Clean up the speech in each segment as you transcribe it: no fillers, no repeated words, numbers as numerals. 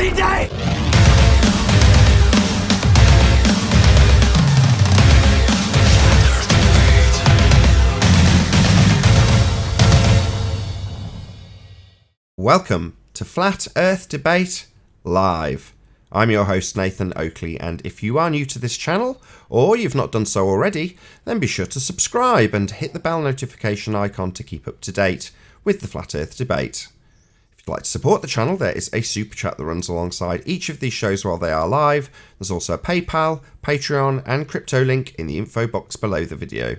bloody day! Welcome to Flat Earth Debate Live. I'm your host Nathan Oakley, and if you are new to this channel, or you've not done so already, then be sure to subscribe and hit the bell notification icon to keep up to date with the Flat Earth Debate. If you'd like to support the channel, there is a super chat that runs alongside each of these shows while they are live. There's also a PayPal, Patreon and crypto link in the info box below the video.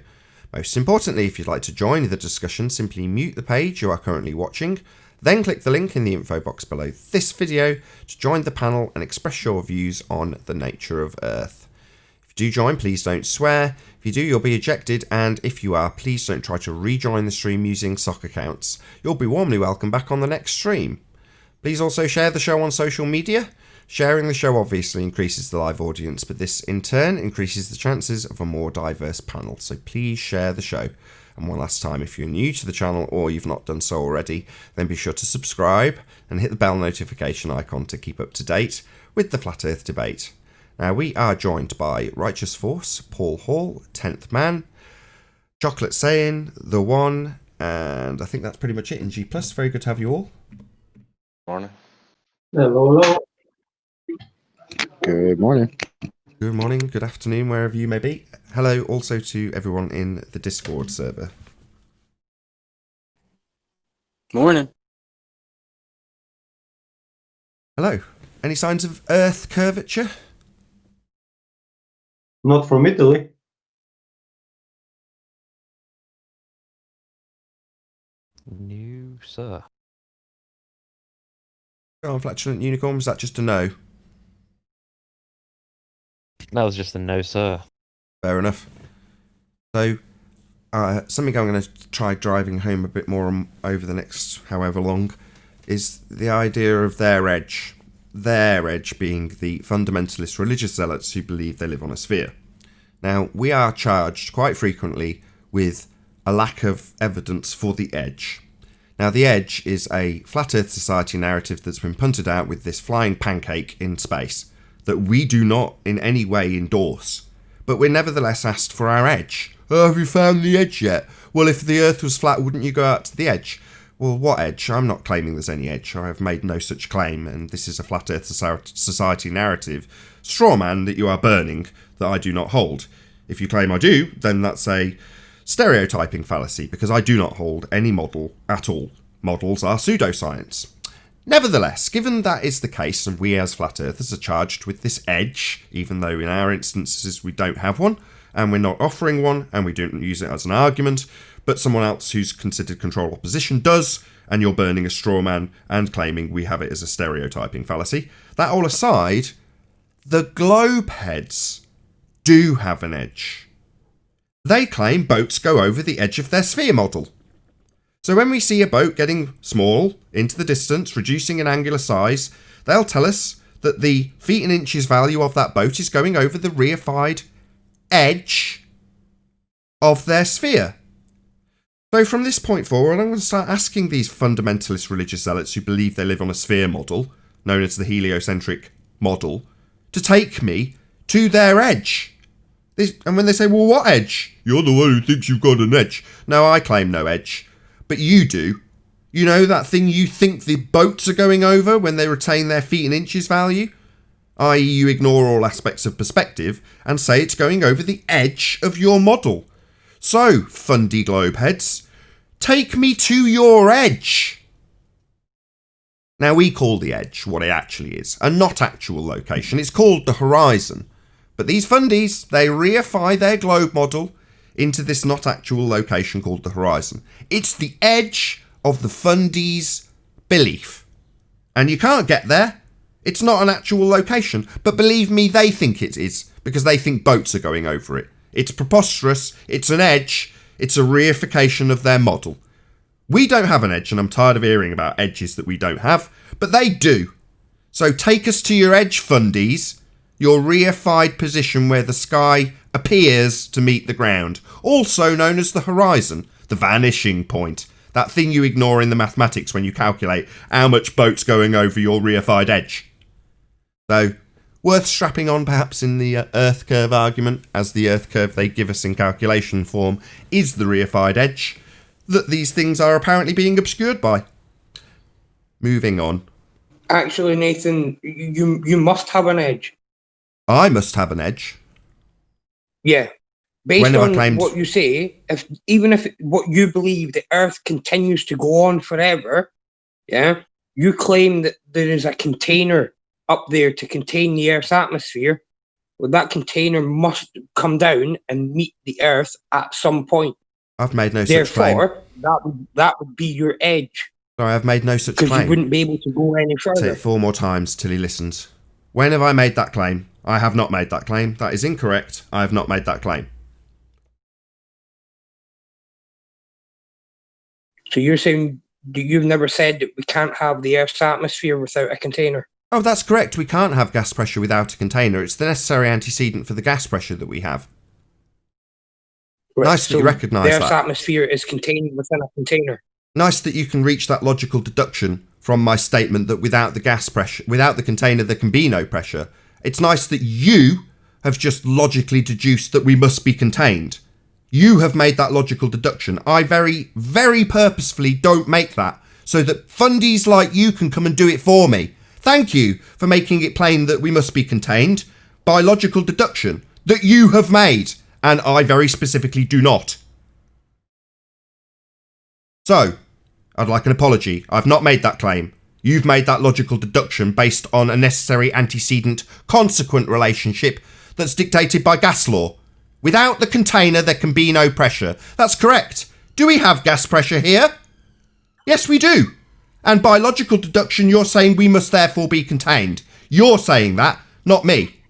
Most importantly, if you'd like to join the discussion, simply mute the page you are currently watching, then click the link in the info box below this video to join the panel and express your views on the nature of Earth. If you do join, please don't swear. If you do, you'll be ejected, and if you are, please don't try to rejoin the stream using sock accounts. You'll be warmly welcome back on the next stream. Please also share the show on social media. Sharing the show obviously increases the live audience, but this in turn increases the chances of a more diverse panel, so please share the show. And one last time, if you're new to the channel or you've not done so already, then be sure to subscribe and hit the bell notification icon to keep up to date with the Flat Earth Debate. Now, we are joined by Righteous Force, Paul Hall, 10th Man, Chocolate Saying, The One, and I think that's pretty much it in G+. Very good to have you all. Morning. Hello, hello. Good morning. Good morning, good afternoon, wherever you may be. Hello also to everyone in the Discord server. Morning. Hello. Any signs of Earth curvature? Not from Italy. No, sir. Oh, Flatulent Unicorn, was that just a no? That was just a no, sir. Fair enough. So, something I'm going to try driving home a bit more over the next however long is the idea of their edge. Their edge being the fundamentalist religious zealots who believe they live on a sphere. Now, we are charged quite frequently with a lack of evidence for the edge. Now, the edge is a flat Earth society narrative that's been punted out with this flying pancake in space that we do not in any way endorse. But we're nevertheless asked for our edge. Oh, have you found the edge yet? Well, if the Earth was flat, wouldn't you go out to the edge? Well, what edge? I'm not claiming there's any edge. I have made no such claim, and this is a flat Earth society narrative straw man that you are burning that I do not hold. If you claim I do, then that's a stereotyping fallacy, because I do not hold any model at all. Models are pseudoscience. Nevertheless, given that is the case, and we as flat earthers are charged with this edge, even though in our instances we don't have one, and we're not offering one, and we don't use it as an argument, but someone else who's considered control opposition does, and you're burning a straw man and claiming we have it as a stereotyping fallacy. That all aside, the globe heads do have an edge. They claim boats go over the edge of their sphere model. So when we see a boat getting small into the distance, reducing in angular size, they'll tell us that the feet and inches value of that boat is going over the reified edge of their sphere. So from this point forward, I'm going to start asking these fundamentalist religious zealots who believe they live on a sphere model, known as the heliocentric model, to take me to their edge. And when they say, well, what edge? You're the one who thinks you've got an edge. No, I claim no edge. But you do. You know that thing you think the boats are going over when they retain their feet and inches value? I.e. you ignore all aspects of perspective and say it's going over the edge of your model. So, fundy globe heads, take me to your edge. Now, we call the edge what it actually is, a not actual location. It's called the horizon. But these fundies, they reify their globe model into this not actual location called the horizon. It's the edge of the fundies' belief. And you can't get there. It's not an actual location. But believe me, they think it is, because they think boats are going over it. It's preposterous. It's an edge. It's a reification of their model. We don't have an edge, and I'm tired of hearing about edges that we don't have, but they do. So take us to your edge, fundies, your reified position where the sky appears to meet the ground, also known as the horizon, the vanishing point, that thing you ignore in the mathematics when you calculate how much boat's going over your reified edge. So, worth strapping on perhaps in the Earth curve argument, as the Earth curve they give us in calculation form is the reified edge that these things are apparently being obscured by. Moving on. Actually, Nathan, you must have an edge. I must have an edge. Yeah. Based When have I on claimed- what you say, even if what you believe the Earth continues to go on forever, yeah, you claim that there is a container up there to contain the Earth's atmosphere. Well, that container must come down and meet the Earth at some point. I've made no such claim. Therefore, that would be your edge, Sorry, I've made no such because you claim. wouldn't be able to go any Say further. it 4 more times till he listens. When have I made that claim? I have not made that claim. That is incorrect. I have not made that claim. So you're saying you've never said that we can't have the Earth's atmosphere without a container? Oh, that's correct. We can't have gas pressure without a container. It's the necessary antecedent for the gas pressure that we have. Right, Nice that you recognise the Earth's that. atmosphere is contained within a container. Nice that you can reach that logical deduction from my statement that without the gas pressure, without the container, there can be no pressure. It's nice that you have just logically deduced that we must be contained. You have made that logical deduction. I very, very purposefully don't make that so that fundies like you can come and do it for me. Thank you for making it plain that we must be contained by logical deduction that you have made, and I very specifically do not. So, I'd like an apology. I've not made that claim. You've made that logical deduction based on a necessary antecedent consequent relationship that's dictated by gas law. Without the container, there can be no pressure. That's correct. Do we have gas pressure here? Yes, we do. And by logical deduction, you're saying we must therefore be contained. You're saying that, not me.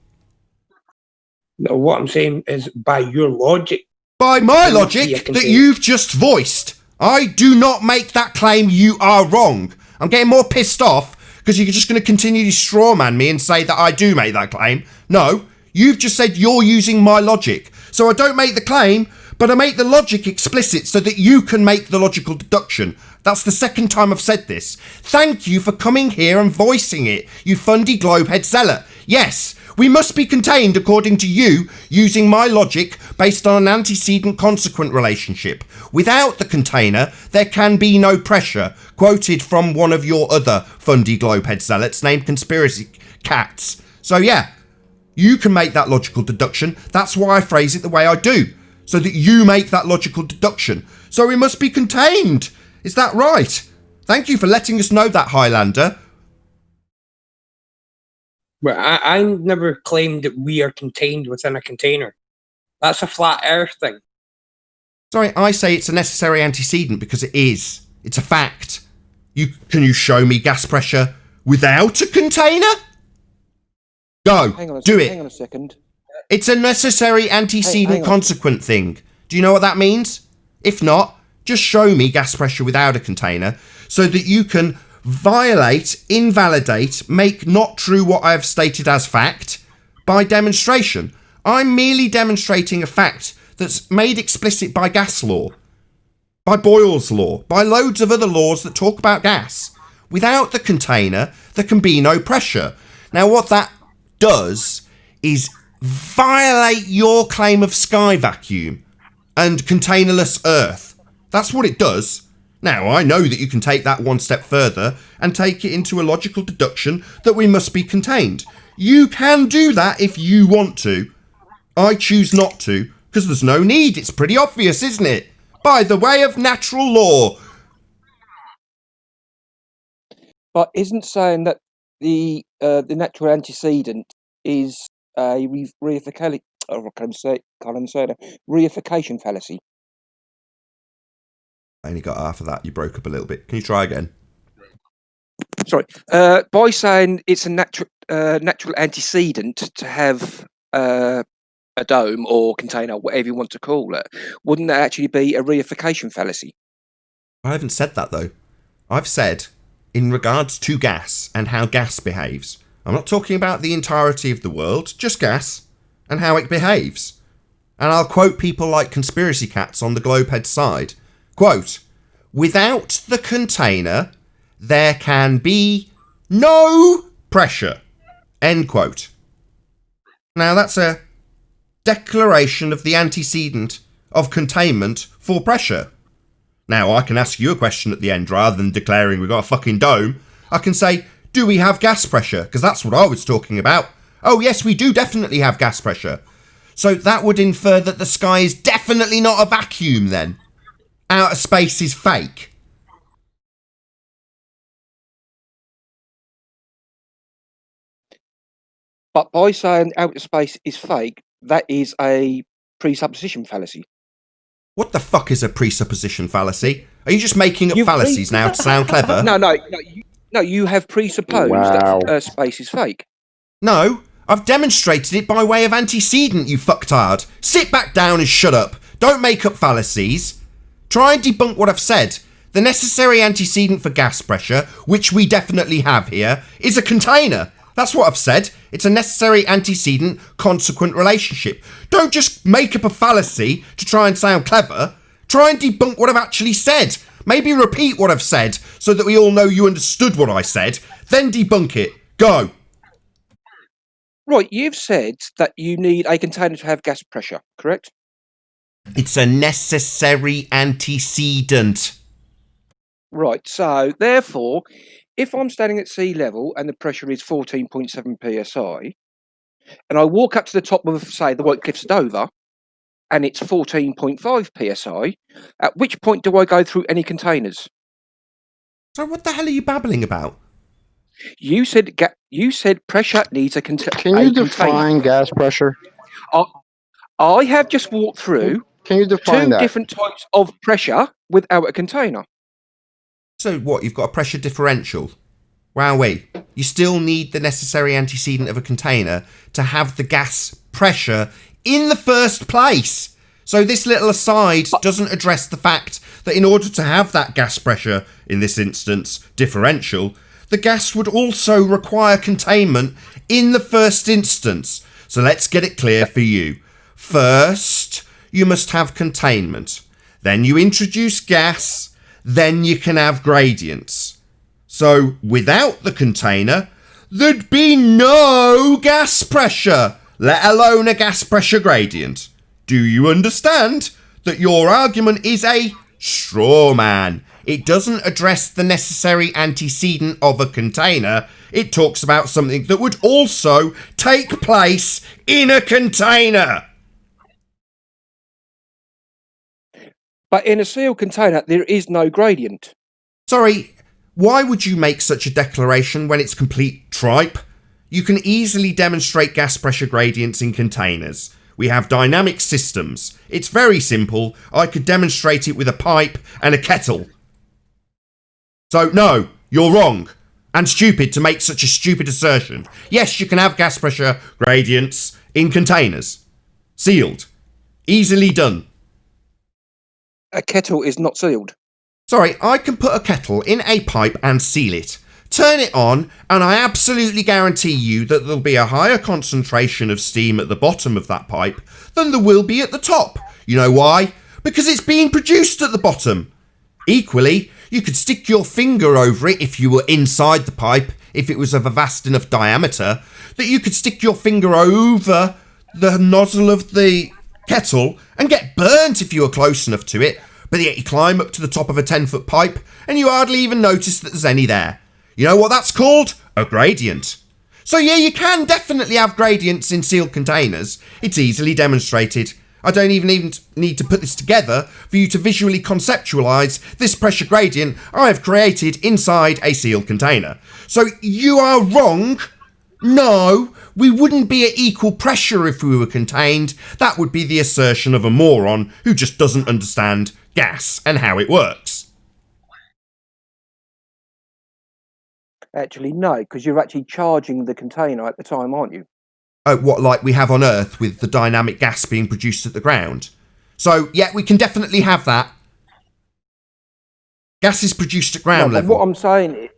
No, what I'm saying is by your logic. By my There must be a logic that container. you've just voiced, I do not make that claim. You are wrong. I'm getting more pissed off because you're just going to continue to strawman me and say that I do make that claim. No, you've just said you're using my logic. So I don't make the claim, but I make the logic explicit so that you can make the logical deduction. That's the second time I've said this. Thank you for coming here and voicing it, you fundy globehead zealot. Yes, we must be contained according to you, using my logic based on an antecedent consequent relationship. Without the container, there can be no pressure. Quoted from one of your other fundy globehead zealots named Conspiracy Cats. So yeah, you can make that logical deduction. That's why I phrase it the way I do, so that you make that logical deduction. So we must be contained. Is that right? Thank you for letting us know that, Highlander. Well, I never claimed that we are contained within a container. That's a flat Earth thing. Sorry, I say it's a necessary antecedent because it is. It's a fact. Can you show me gas pressure without a container? Go. Do it. Hang on a second. It's a necessary antecedent hang on. consequent thing. Do you know what that means? If not, just show me gas pressure without a container so that you can violate, invalidate, make not true what I have stated as fact by demonstration. I'm merely demonstrating a fact that's made explicit by gas law, by Boyle's law, by loads of other laws that talk about gas. Without the container, there can be no pressure. Now, what that does is violate your claim of sky vacuum and containerless Earth. That's what it does. Now, I know that you can take that one step further and take it into a logical deduction that we must be contained. You can do that if you want to. I choose not to, because there's no need. It's pretty obvious, isn't it? By the way of natural law. But isn't saying that the natural antecedent is a reification? Oh, I can't say that. Reification fallacy. I only got half of that. You broke up a little bit. Can you try again? Sorry. By saying it's a natural antecedent to have a dome or container, whatever you want to call it, wouldn't that actually be a reification fallacy? I haven't said that, though. I've said, in regards to gas and how gas behaves, I'm not talking about the entirety of the world, just gas and how it behaves. And I'll quote people like Conspiracy Cats on the Globehead side. Quote, without the container, there can be no pressure. End quote. Now that's a declaration of the antecedent of containment for pressure. Now I can ask you a question at the end rather than declaring we've got a fucking dome. I can say, do we have gas pressure? Because that's what I was talking about. Oh yes, we do definitely have gas pressure. So that would infer that the sky is definitely not a vacuum then. Outer space is fake. But by saying outer space is fake, that is a presupposition fallacy. What the fuck is a presupposition fallacy? Are you just making up You've fallacies now to sound clever? No, you have presupposed that space is fake. No, I've demonstrated it by way of antecedent, you fucktard. Sit back down and shut up. Don't make up fallacies. Try and debunk what I've said. The necessary antecedent for gas pressure, which we definitely have here, is a container. That's what I've said. It's a necessary antecedent consequent relationship. Don't just make up a fallacy to try and sound clever. Try and debunk what I've actually said. Maybe repeat what I've said so that we all know you understood what I said. Then debunk it. Go. Right, you've said that you need a container to have gas pressure, correct? It's a necessary antecedent. Right, so therefore, if I'm standing at sea level and the pressure is 14.7 psi, and I walk up to the top of, say, the White Cliffs of Dover, and it's 14.5 psi, at which point do I go through any containers? So what the hell are you babbling about? You said pressure needs a container. Can you define gas pressure? I have just walked through Can you define two that? different types of pressure without a container. So what, you've got a pressure differential? Wowee. You still need the necessary antecedent of a container to have the gas pressure in the first place. So this little aside doesn't address the fact that in order to have that gas pressure, in this instance, differential, the gas would also require containment in the first instance. So let's get it clear for you. First, you must have containment. Then you introduce gas. Then you can have gradients. So without the container, there'd be no gas pressure, let alone a gas pressure gradient. Do you understand that your argument is a straw man? It doesn't address the necessary antecedent of a container. It talks about something that would also take place in a container. But in a sealed container, there is no gradient. Sorry, why would you make such a declaration when it's complete tripe? You can easily demonstrate gas pressure gradients in containers. We have dynamic systems. It's very simple. I could demonstrate it with a pipe and a kettle. So no, you're wrong and stupid to make such a stupid assertion. Yes, you can have gas pressure gradients in containers. Sealed. Easily done. A kettle is not sealed. Sorry, I can put a kettle in a pipe and seal it. Turn it on, and I absolutely guarantee you that there'll be a higher concentration of steam at the bottom of that pipe than there will be at the top. You know why? Because it's being produced at the bottom. Equally, you could stick your finger over it if you were inside the pipe, if it was of a vast enough diameter, that you could stick your finger over the nozzle of the kettle and get burnt if you were close enough to it, but yet you climb up to the top of a 10-foot pipe and you hardly even notice that there's any there. You know what that's called? A gradient. So yeah, you can definitely have gradients in sealed containers. It's easily demonstrated. I don't even need to put this together for you to visually conceptualise this pressure gradient I have created inside a sealed container. So you are wrong. No, we wouldn't be at equal pressure if we were contained. That would be the assertion of a moron who just doesn't understand gas and how it works. Actually, no, because you're actually charging the container at the time, aren't you? Oh, what, like we have on Earth with the dynamic gas being produced at the ground? So, yeah, we can definitely have that. Gas is produced at ground level. What I'm saying is...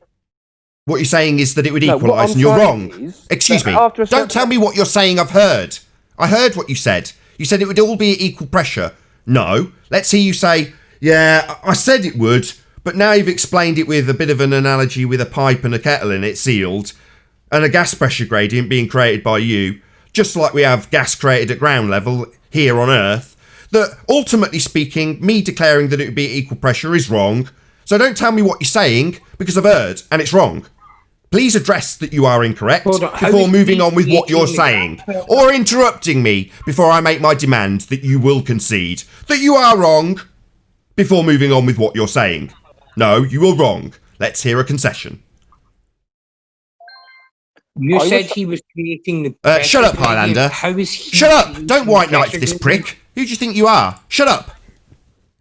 What you're saying is that it would equalise, and you're wrong. Excuse me. Don't tell me what you're saying I've heard. I heard what you said. You said it would all be at equal pressure. No. Let's hear you say, yeah, I said it would, but now you've explained it with a bit of an analogy with a pipe and a kettle in it sealed. and a gas pressure gradient being created by you, just like we have gas created at ground level here on Earth, that ultimately speaking, me declaring that it would be at equal pressure is wrong. So don't tell me what you're saying, because I've heard, and it's wrong. Please address that you are incorrect before moving on with what you're saying, or interrupting me before I make my demand that you will concede that you are wrong before moving on with what you're saying. No, you are wrong. Let's hear a concession. You said he was creating the... Shut up, Highlander. How is he... Shut up! Don't white knight for this prick. Who do you think you are? Shut up!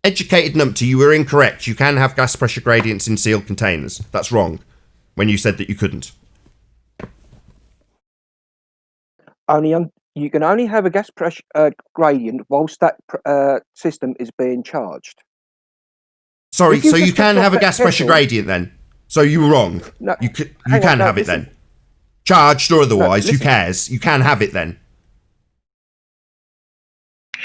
Educated numpty, you were incorrect. You can have gas pressure gradients in sealed containers. That's wrong. When you said that you couldn't. You can only have a gas pressure gradient whilst that system is being charged. Sorry, so you can have a gas pressure gradient then? So you were wrong. No, you can have it then. Charged or otherwise, who cares? You can have it then.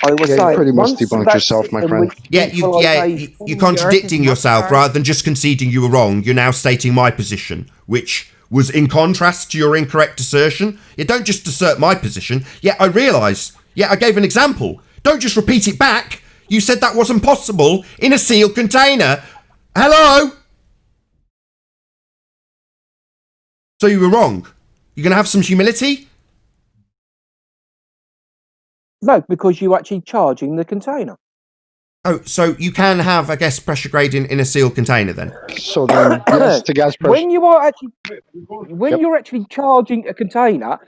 I was Yeah, saying, you pretty much once debunked that yourself, my system friend. which You're contradicting yourself rather than just conceding you were wrong. You're now stating my position, which was in contrast to your incorrect assertion. You don't just assert my position. Yeah, I realise. Yeah, I gave an example. Don't just repeat it back. You said that wasn't possible in a sealed container. Hello? So you were wrong. You're going to have some humility? No, because you're actually charging the container. Oh, so you can have a gas pressure gradient in a sealed container then? So then, yes, to gas pressure. When you're actually charging a container,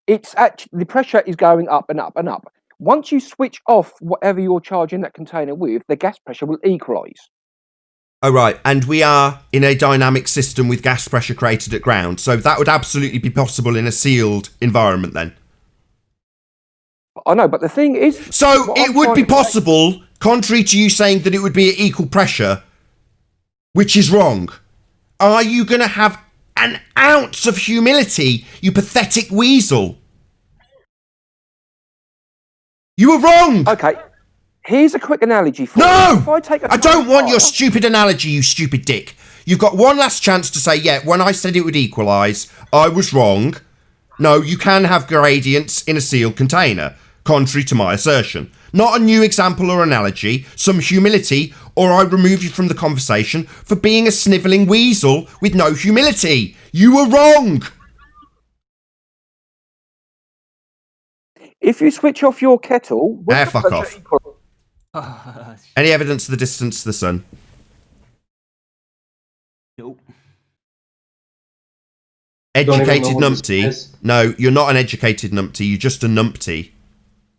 it's actually the pressure is going up and up and up. Once you switch off whatever you're charging that container with, the gas pressure will equalise. Oh, right. And we are in a dynamic system with gas pressure created at ground. So that would absolutely be possible in a sealed environment then. I know, but the thing is... So it would be possible, contrary to you saying that it would be at equal pressure, which is wrong. Are you going to have an ounce of humility, you pathetic weasel? You were wrong! Okay, here's a quick analogy for you. No! If I don't want your stupid analogy, you stupid dick. You've got one last chance to say, yeah, when I said it would equalise, I was wrong. No, you can have gradients in a sealed container, contrary to my assertion. Not a new example or analogy, some humility, or I remove you from the conversation for being a snivelling weasel with no humility. You were wrong! If you switch off your kettle... Fuck off. Any evidence of the distance to the sun? Nope. Educated numpty. No, you're not an educated numpty. You're just a numpty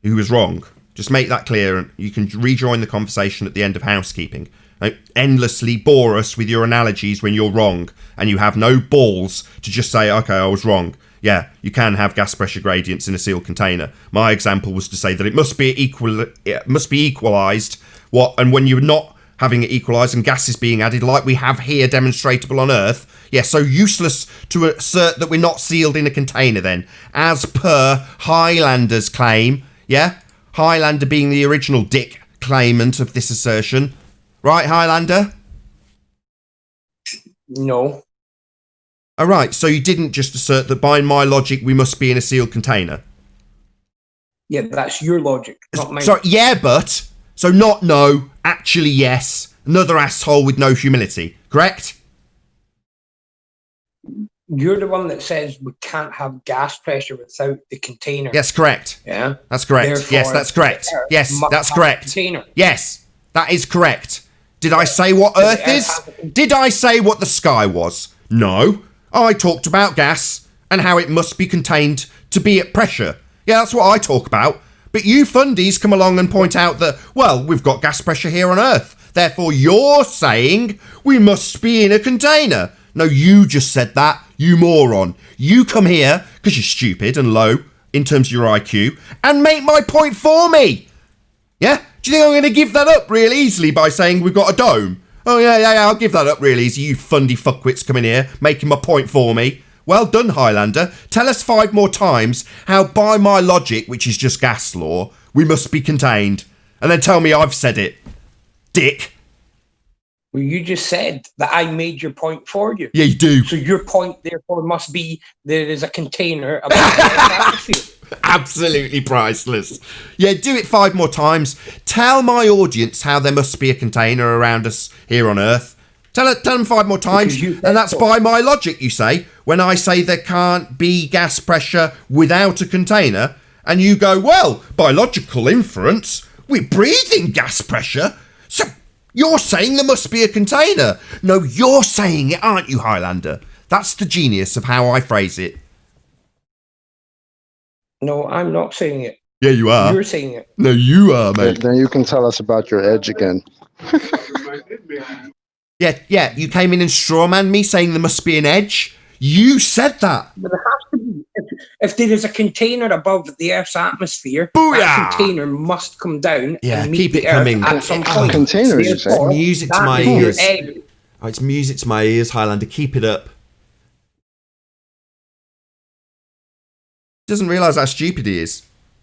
who was wrong. Just make that clear, and you can rejoin the conversation at the end of housekeeping. Don't endlessly bore us with your analogies when you're wrong, and you have no balls to just say, okay, I was wrong. Yeah, you can have gas pressure gradients in a sealed container. My example was to say that it must be equalised. And when you're not having it equalised and gas is being added, like we have here demonstratable on Earth, yeah, so useless to assert that we're not sealed in a container then, as per Highlander's claim, yeah? Highlander being the original dick claimant of this assertion. Right, Highlander? No. All right, so you didn't just assert that by my logic we must be in a sealed container. Yeah, that's your logic, not mine. Sorry, yeah, but... So not no, actually yes. Another asshole with no humility, correct? You're the one that says we can't have gas pressure without the container. Yes, correct. Yeah? That's correct. Therefore, Yes, that's correct. Yes, that's correct. Container. Yes, that is correct. Did I say what Earth is? Did I say what the sky was? No. I talked about gas and how it must be contained to be at pressure. Yeah, that's what I talk about. But you fundies come along and point out that, well, we've got gas pressure here on Earth. Therefore, you're saying we must be in a container. No, you just said that, you moron. You come here, because you're stupid and low in terms of your IQ, and make my point for me. Yeah? Do you think I'm going to give that up real easily by saying we've got a dome? Oh, yeah, I'll give that up real easy. You fundy fuckwits coming here, making my point for me. Well done, Highlander. Tell us 5 more times how, by my logic, which is just gas law, we must be contained. And then tell me I've said it. Dick. Well, you just said that I made your point for you. Yeah, you do. So your point, therefore, must be there is a container above the Earth's atmosphere. Absolutely priceless. Yeah, do it 5 more times. Tell my audience how there must be a container around us here on Earth. Tell them 5 more times, and that's by my logic, you say. When I say there can't be gas pressure without a container, and you go, well, by logical inference, we breathe in gas pressure, so you're saying there must be a container. No, you're saying it, aren't you, Highlander? That's the genius of how I phrase it. No, I'm not saying it. Yeah, you are. You're saying it. No, you are, mate. Then you can tell us about your edge again. Yeah, you came in and strawmanned me saying there must be an edge. You said that. But there has to be. If there is a container above the Earth's atmosphere, Booyah! that container must come down and meet keep the it Earth coming. at some point. Container, you say? Therefore, Music to that my is your ears. egg. Oh, it's music to my ears, Highlander. Keep it up. He doesn't realise how stupid he is.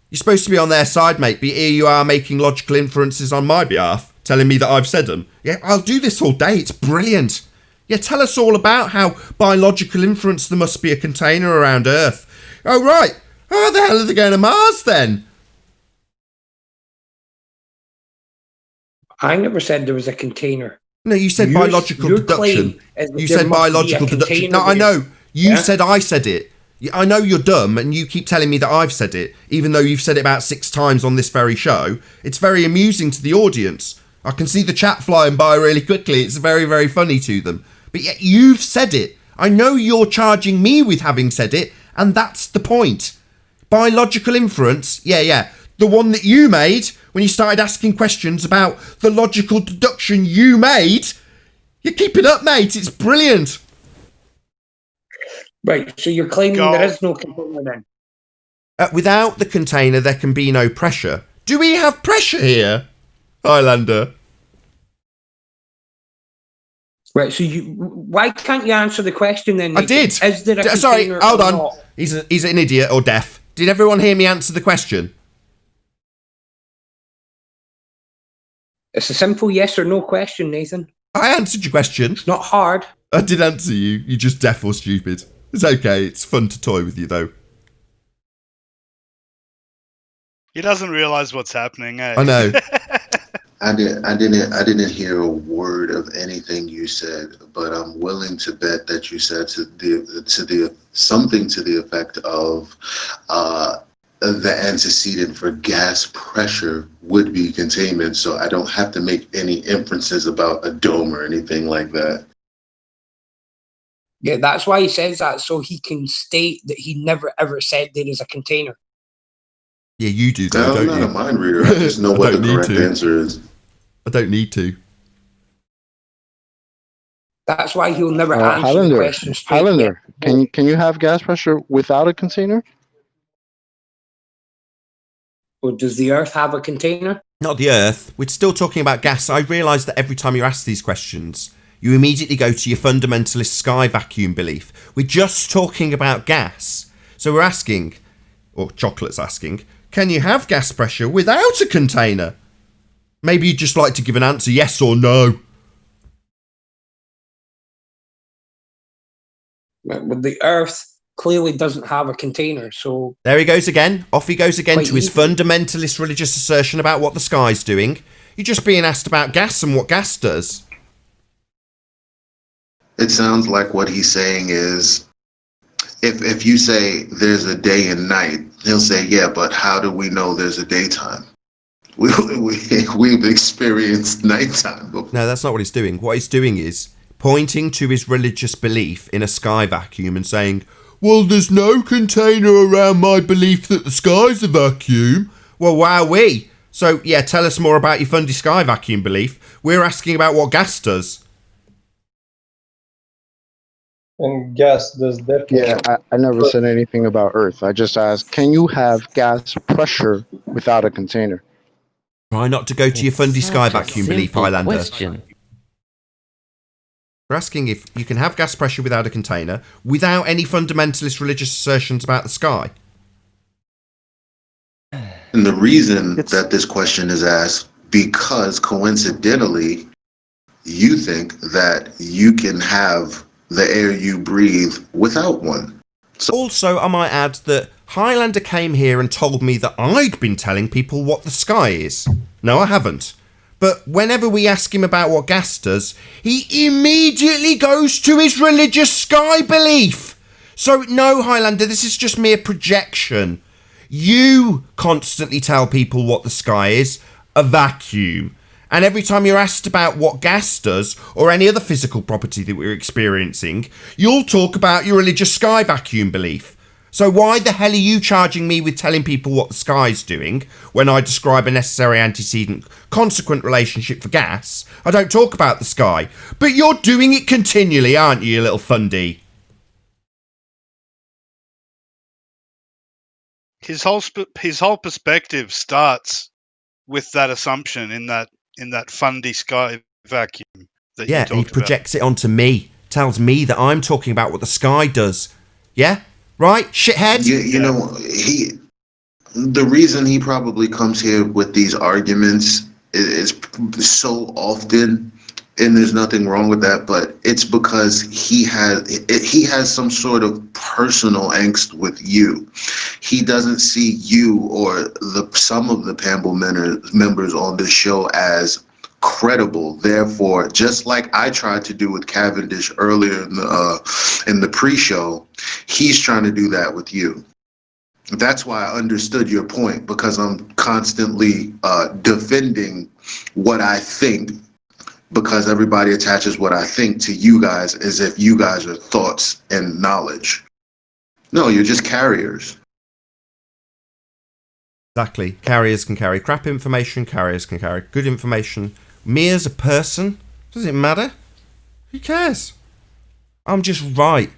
You're supposed to be on their side, mate, but here you are making logical inferences on my behalf, telling me that I've said them. Yeah, I'll do this all day. It's brilliant. Yeah, tell us all about how, by logical inference, there must be a container around Earth. Oh, right. How the hell are they going to Mars, then? I never said there was a container. No, you said by logical deduction. You said by logical deduction. No, I know. You said I said it. I know you're dumb and you keep telling me that I've said it, even though you've said it about 6 times on this very show. It's very amusing to the audience. I can see the chat flying by really quickly. It's very, very funny to them. But yet you've said it. I know you're charging me with having said it, and that's the point. By logical inference, yeah, the one that you made when you started asking questions about the logical deduction you made. You keep it up, mate. It's brilliant. Right, so you're claiming there is no container then? Without the container, there can be no pressure. Do we have pressure here, Highlander? Right, so why can't you answer the question then? I did. Is there a Sorry, container hold or on. not? He's an idiot or deaf. Did everyone hear me answer the question? It's a simple yes or no question, Nathan. I answered your question. It's not hard. I did answer you. You're just deaf or stupid. It's okay. It's fun to toy with you, though. He doesn't realize what's happening, eh? I know. I didn't hear a word of anything you said, but I'm willing to bet that you said something to the effect of the antecedent for gas pressure would be containment, so I don't have to make any inferences about a dome or anything like that. Yeah, that's why he says that, so he can state that he never ever said there is a container. Yeah, you do, though, I'm don't not you? a mind reader. I just know what the correct answer is. I don't need to. That's why he'll never answer the question straight. Highlander, can you have gas pressure without a container? Or does the Earth have a container? Not the Earth. We're still talking about gas. I realise that every time you ask these questions, you immediately go to your fundamentalist sky vacuum belief. We're just talking about gas. So we're asking, or Chocolate's asking, can you have gas pressure without a container? Maybe you'd just like to give an answer, yes or no. Well, the Earth clearly doesn't have a container, so... There he goes again. Off he goes again Quite to his easy. fundamentalist religious assertion about what the sky's doing. You're just being asked about gas and what gas does. It sounds like what he's saying is, if you say there's a day and night, he'll say, yeah, but how do we know there's a daytime? We've experienced nighttime before. No, that's not what he's doing. What he's doing is pointing to his religious belief in a sky vacuum and saying, well, there's no container around my belief that the sky's a vacuum. Well, wowee. So, yeah, tell us more about your fundy sky vacuum belief. We're asking about what gas does. And gas does definitely. Yeah, I never said anything about Earth. I just asked, can you have gas pressure without a container? Try not to go to your fundy sky Such a vacuum belief, simple Highlander. question. We're asking if you can have gas pressure without a container, without any fundamentalist religious assertions about the sky. And the reason that this question is asked, because coincidentally, you think that you can have the air you breathe without one. Also, I might add that Highlander came here and told me that I'd been telling people what the sky is. No, I haven't. But whenever we ask him about what gas does, he immediately goes to his religious sky belief. So, no, Highlander, this is just mere projection. You constantly tell people what the sky is, a vacuum. And every time you're asked about what gas does, or any other physical property that we're experiencing, you'll talk about your religious sky vacuum belief. So why the hell are you charging me with telling people what the sky's doing when I describe a necessary antecedent consequent relationship for gas? I don't talk about the sky. But you're doing it continually, aren't you, you little fundy? His whole perspective starts with that assumption in that fundy sky vacuum that you Yeah, talked and he projects it onto me. Tells me that I'm talking about what the sky does. Yeah? Right? Shithead? You know, the reason he probably comes here with these arguments is so often, and there's nothing wrong with that, but it's because he has some sort of personal angst with you. He doesn't see you or some of the panel members on this show as credible. Therefore, just like I tried to do with Cavendish earlier in the pre-show, he's trying to do that with you. That's why I understood your point, because I'm constantly defending what I think, because everybody attaches what I think to you guys as if you guys are thoughts and knowledge. No, you're just carriers. Exactly. Carriers can carry crap information, carriers can carry good information. Me as a person, does it matter? Who cares? I'm just right.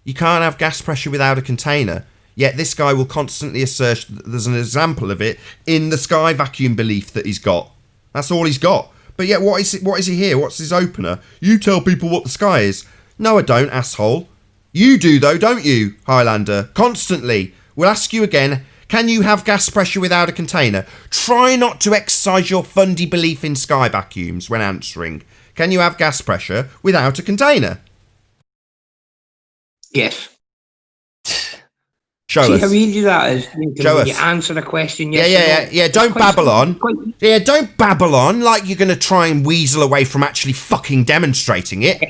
You can't have gas pressure without a container. Yet this guy will constantly assert that there's an example of it in the sky vacuum belief that he's got. That's all he's got. But yet what is he here? What's his opener? You tell people what the sky is. No, I don't, asshole. You do though, don't you, Highlander? Constantly. We'll ask you again. Can you have gas pressure without a container? Try not to exercise your fundy belief in sky vacuums when answering. Can you have gas pressure without a container? Yes. Show See us. how easy that is? Show us. You answer a question, yes or no. Yeah. Don't babble on. Yeah, don't babble on like you're going to try and weasel away from actually fucking demonstrating it.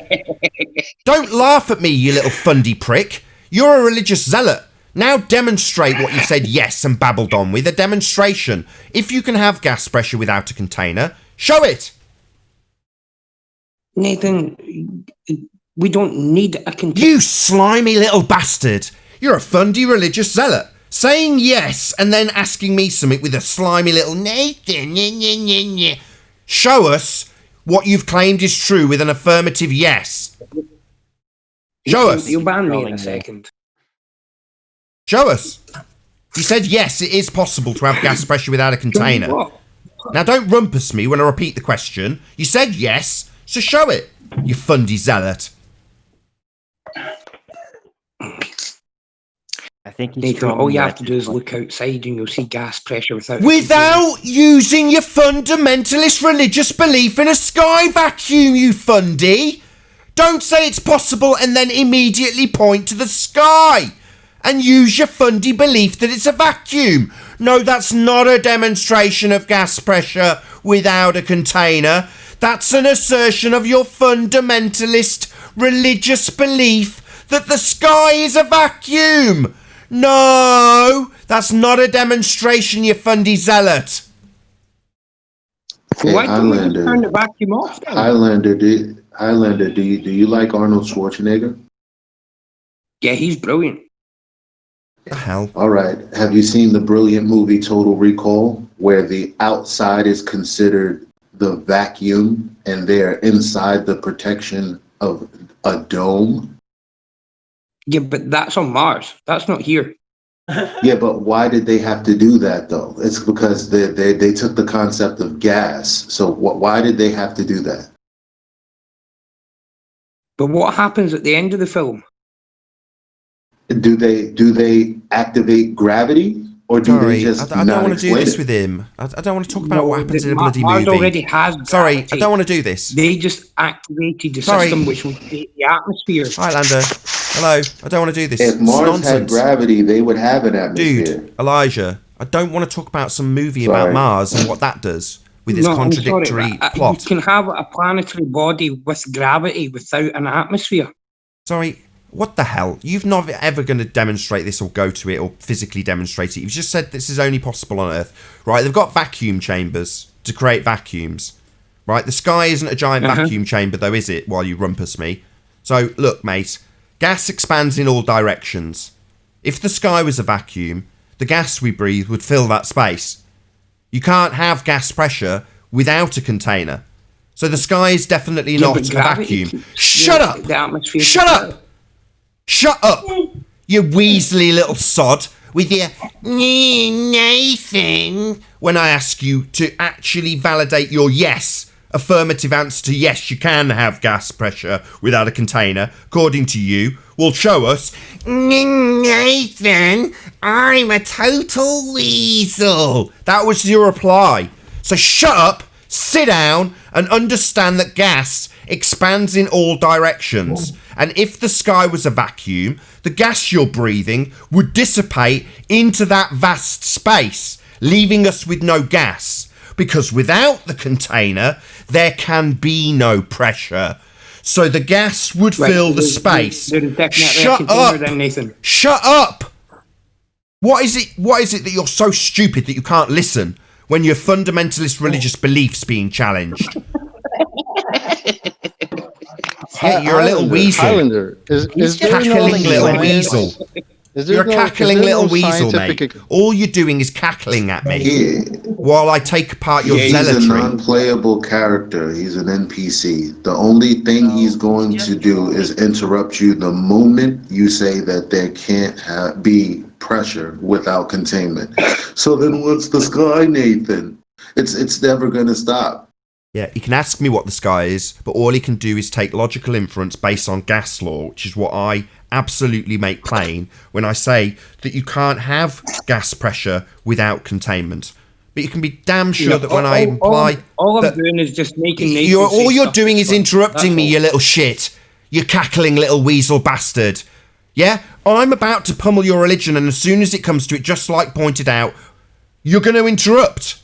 Don't laugh at me, you little fundy prick. You're a religious zealot. Now demonstrate what you said yes and babbled on with. A demonstration. If you can have gas pressure without a container, show it. Nathan, we don't need a container. You slimy little bastard. You're a fundy religious zealot. Saying yes and then asking me something with a slimy little Nathan. Show us what you've claimed is true with an affirmative yes. Show us. You'll ban me in a second. Show us. You said yes, it is possible to have gas pressure without a container. Now don't rumpus me when I repeat the question. You said yes, so show it, you fundy zealot. I think he's Nathan, strong all you enough have to do is look outside and you'll see gas pressure without Using your fundamentalist religious belief in a sky vacuum, you fundy. Don't say it's possible and then immediately point to the sky. And use your fundy belief that it's a vacuum. No, that's not a demonstration of gas pressure without a container. That's an assertion of your fundamentalist religious belief that the sky is a vacuum. No, that's not a demonstration, you fundy zealot. Hey, Why don't we Highlander, turn the vacuum off then? Highlander, do you like Arnold Schwarzenegger? Yeah, he's brilliant. The hell? All right. Have you seen the brilliant movie Total Recall, where the outside is considered the vacuum and they're inside the protection of a dome? Yeah, but that's on Mars. That's not here. Yeah, but why did they have to do that though? It's because they took the concept of gas. So why did they have to do that? But what happens at the end of the film? Do they activate gravity? Or do Sorry, they just I don't not want to do explain this it? with him. I don't want to talk about No, what happens in a bloody Mars movie. already has Sorry, I gravity. don't want to do this. They just activated the Sorry. system which would create the atmosphere. Highlander, hello. I don't want to do this. If It's Mars had nonsense. gravity, they would have an atmosphere. Dude, Elijah, I don't want to talk about some movie Sorry. about Mars and what that does with its No, I'm sorry, contradictory but, plot. You can have a planetary body with gravity without an atmosphere. Sorry, what the hell? You've not ever going to demonstrate this or go to it or physically demonstrate it. You've just said this is only possible on Earth. Right, they've got vacuum chambers to create vacuums. Right, the sky isn't a giant vacuum chamber though, is it, while you rumpus me? So, look, mate, gas expands in all directions. If the sky was a vacuum, the gas we breathe would fill that space. You can't have gas pressure without a container. So the sky is definitely not a vacuum. Shut up! Shut up! Shut up! You weaselly little sod with your Nathan. When I ask you to actually validate your yes, affirmative answer to yes, you can have gas pressure without a container, according to you, will show us. Nathan, I'm a total weasel. That was your reply. So shut up, sit down, and understand that gas expands in all directions. And if the sky was a vacuum, the gas you're breathing would dissipate into that vast space, leaving us with no gas. Because without the container, there can be no pressure. So the gas would fill the space. Shut up! Then, Nathan. Shut up! What is it that you're so stupid that you can't listen when your fundamentalist religious beliefs being challenged? Yeah, you're a little weasel. Highlander, is there Cackling no little science- weasel. is there You're a no- cackling is there little no weasel, scientific- mate. All you're doing is cackling at me Yeah, while I take apart your he's a zealotry. non-playable character. He's an NPC. The only thing he's going to do is interrupt you the moment you say that there can't be pressure without containment. So then what's the sky, Nathan? It's never going to stop. Yeah, he can ask me what the sky is, but all he can do is take logical inference based on gas law, which is what I absolutely make plain when I say that you can't have gas pressure without containment. But you can be damn sure that when I imply all that I'm doing is just making Nathan all say you're stuff doing that's is fun. interrupting me, That's you little shit. You cackling little weasel bastard. Yeah? I'm about to pummel your religion, and as soon as it comes to it, just like pointed out, you're going to interrupt.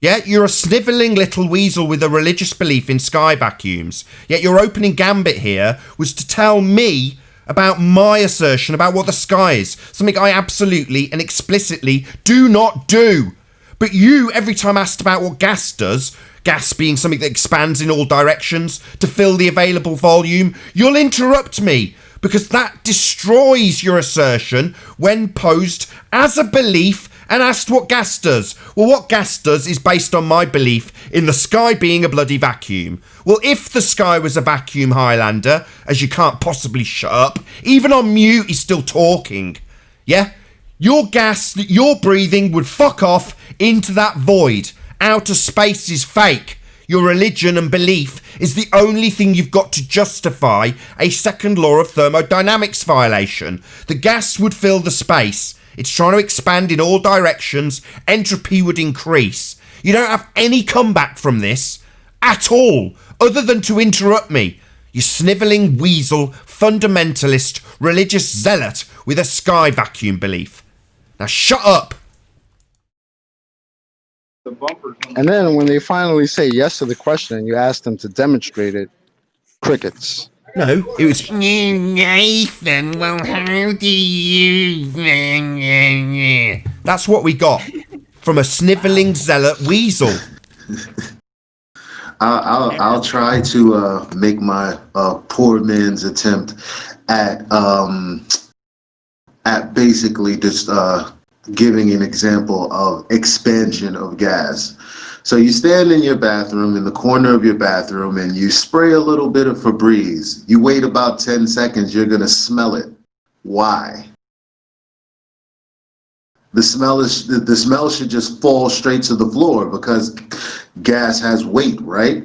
Yeah, you're a snivelling little weasel with a religious belief in sky vacuums. Yet your opening gambit here was to tell me about my assertion about what the sky is. Something I absolutely and explicitly do not do. But you, every time asked about what gas does, gas being something that expands in all directions to fill the available volume, you'll interrupt me. Because that destroys your assertion when posed as a belief and asked what gas does. Well, what gas does is based on my belief in the sky being a bloody vacuum. Well, if the sky was a vacuum, Highlander, as you can't possibly shut up, even on mute he's still talking, yeah? Your gas that you're breathing would fuck off into that void. Outer space is fake. Your religion and belief is the only thing you've got to justify a second law of thermodynamics violation. The gas would fill the space. It's trying to expand in all directions. Entropy would increase. You don't have any comeback from this at all, other than to interrupt me. You snivelling weasel, fundamentalist, religious zealot with a sky vacuum belief. Now shut up. And then when they finally say yes to the question and you ask them to demonstrate it, crickets. No, it was Nathan. Well, how do you? That's what we got from a snivelling zealot weasel. I'll try to make my poor man's attempt at basically just giving an example of expansion of gas. So you stand in your bathroom, in the corner of your bathroom, and you spray a little bit of Febreze. You wait about 10 seconds, you're going to smell it. Why? The smell should just fall straight to the floor because gas has weight, right?